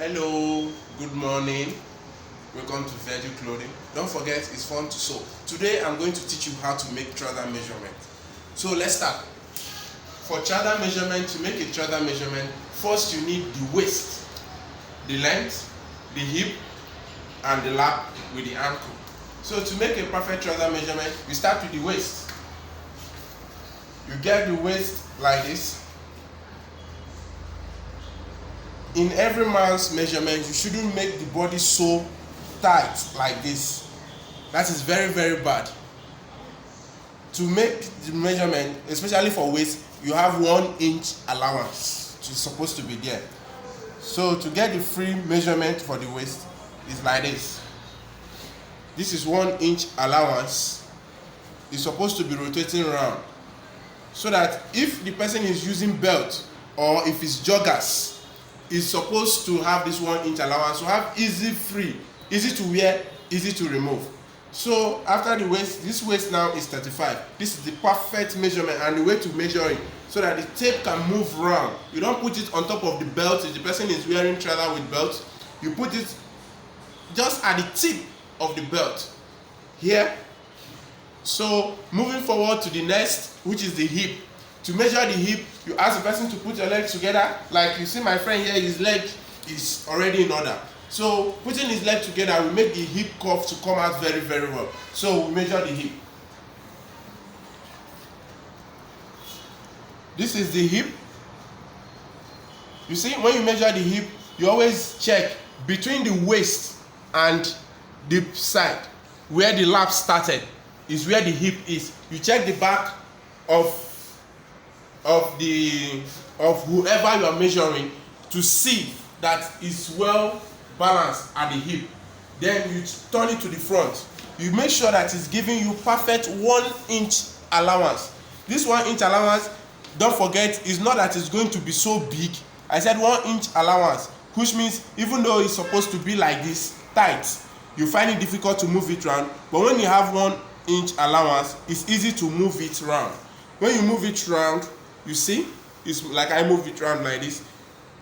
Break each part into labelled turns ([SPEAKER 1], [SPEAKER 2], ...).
[SPEAKER 1] Hello, good morning. Welcome to Virgil Clothing. Don't forget, it's fun to sew. Today I'm going to teach you how to make trouser measurement. So let's start. For trouser measurement, to make a trouser measurement, first you need the waist, the length, the hip, and the lap with the ankle. So to make a perfect trouser measurement, you start with the waist. You get the waist like this. In every man's measurement, you shouldn't make the body so tight like this. That is very, very bad. To make the measurement, especially for waist, you have 1 inch allowance. It's supposed to be there. So to get the free measurement for the waist is like this. This is 1 inch allowance. It's supposed to be rotating around, so that if the person is using belt or if it's joggers, is supposed to have this 1 inch allowance to have easy to wear, easy to remove. So after the waist, this waist now is 35. This is the perfect measurement, and the way to measure it so that the tape can move around. You don't put it on top of the belt. If the person is wearing trouser with belt, you put it just at the tip of the belt here. So moving forward to the next, which is the hip. To measure the hip, you ask the person to put your legs together. Like you see my friend here, his leg is already in order. So putting his leg together will make the hip curve to come out very, very well. So we measure the hip. This is the hip. You see, when you measure the hip, you always check between the waist and the side. Where the lap started is where the hip is. You check the back of whoever you are measuring to see that it's well balanced at the hip. Then you turn it to the front. You make sure that it's giving you perfect 1 inch allowance. This 1 inch allowance, don't forget, is not that it's going to be so big. I said 1 inch allowance, which means even though it's supposed to be like this tight, you find it difficult to move it around. But when you have 1 inch allowance, it's easy to move it around. When you move it around, you see, it's like I move it around like this.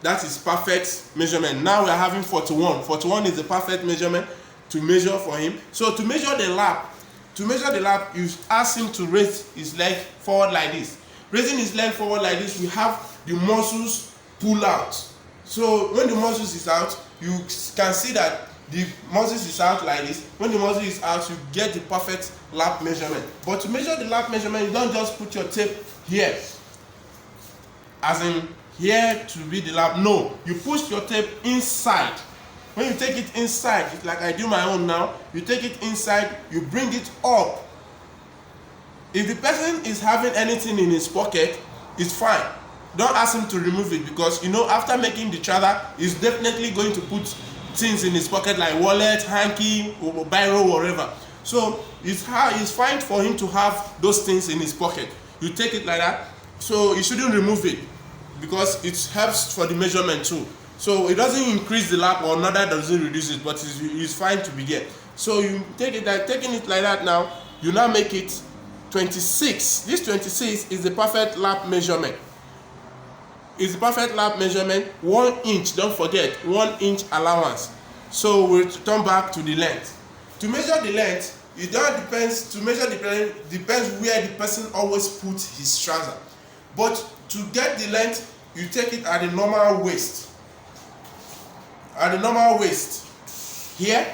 [SPEAKER 1] That is perfect measurement. Now we are having 41. 41 is the perfect measurement to measure for him. So to measure the lap, you ask him to raise his leg forward like this. Raising his leg forward like this, we have the muscles pull out. So when the muscles is out, you can see that the muscles is out like this. When the muscle is out, you get the perfect lap measurement. But to measure the lap measurement, you don't just put your tape here, as in here to be the lap. No, you push your tape inside. When you take it inside, it's like I do my own now, you take it inside, you bring it up. If the person is having anything in his pocket, it's fine. Don't ask him to remove it, because you know after making the trouser, he's definitely going to put things in his pocket like wallet, hanky, or biro, whatever. So it's fine for him to have those things in his pocket. You take it like that. So you shouldn't remove it, because it helps for the measurement too. So it doesn't increase the lap, or neither does it reduce it, but it's fine to be there. So you take it like, taking it like that now, you now make it 26. This 26 is the perfect lap measurement. It's the perfect lap measurement, 1 inch, don't forget, 1 inch allowance. So we'll turn back to the length. To measure the length, it don't depends, to measure the length depends where the person always puts his trouser. But to get the length, you take it at the normal waist. At the normal waist here.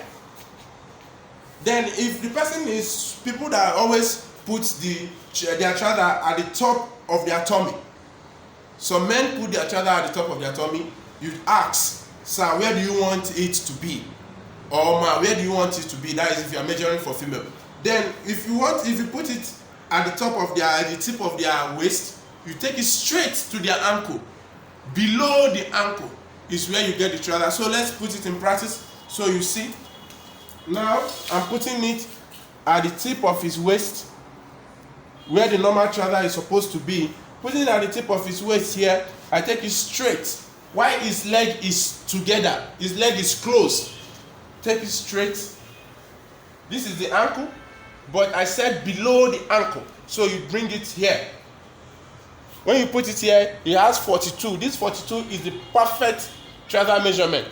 [SPEAKER 1] Then if the person is people that always put their trouser at the top of their tummy. Some men put their trouser at the top of their tummy. You ask, sir, where do you want it to be? Or ma, where do you want it to be? That is if you are measuring for female. Then if you put it at the top of at the tip of their waist, you take it straight to their ankle. Below the ankle is where you get the trouser. So let's put it in practice. So you see, now I'm putting it at the tip of his waist, where the normal trouser is supposed to be. Putting it at the tip of his waist here, I take it straight. While his leg is together, his leg is closed. Take it straight. This is the ankle, but I said below the ankle. So you bring it here. When you put it here, it has 42. This 42 is the perfect trouser measurement.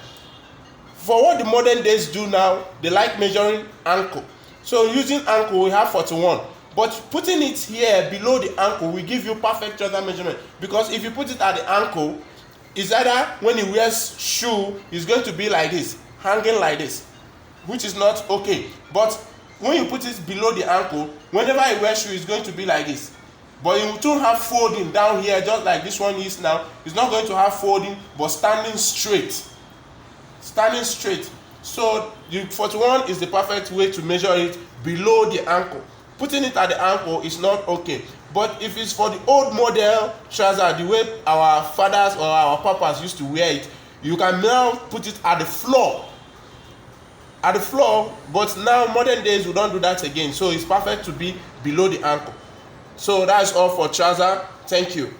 [SPEAKER 1] For what the modern days do now, they like measuring ankle. So using ankle, we have 41. But putting it here below the ankle will give you perfect trouser measurement. Because if you put it at the ankle, it's either when he wears shoe, it's going to be like this, hanging like this, which is not okay. But when you put it below the ankle, whenever he wears shoe, it's going to be like this. But you don't have folding down here, just like this one is now. It's not going to have folding, but standing straight. Standing straight. So the 41 is the perfect way to measure it below the ankle. Putting it at the ankle is not okay. But if it's for the old model trouser, the way our fathers or our papas used to wear it, you can now put it at the floor. At the floor, but now modern days we don't do that again. So it's perfect to be below the ankle. So that's all for trouser. Thank you.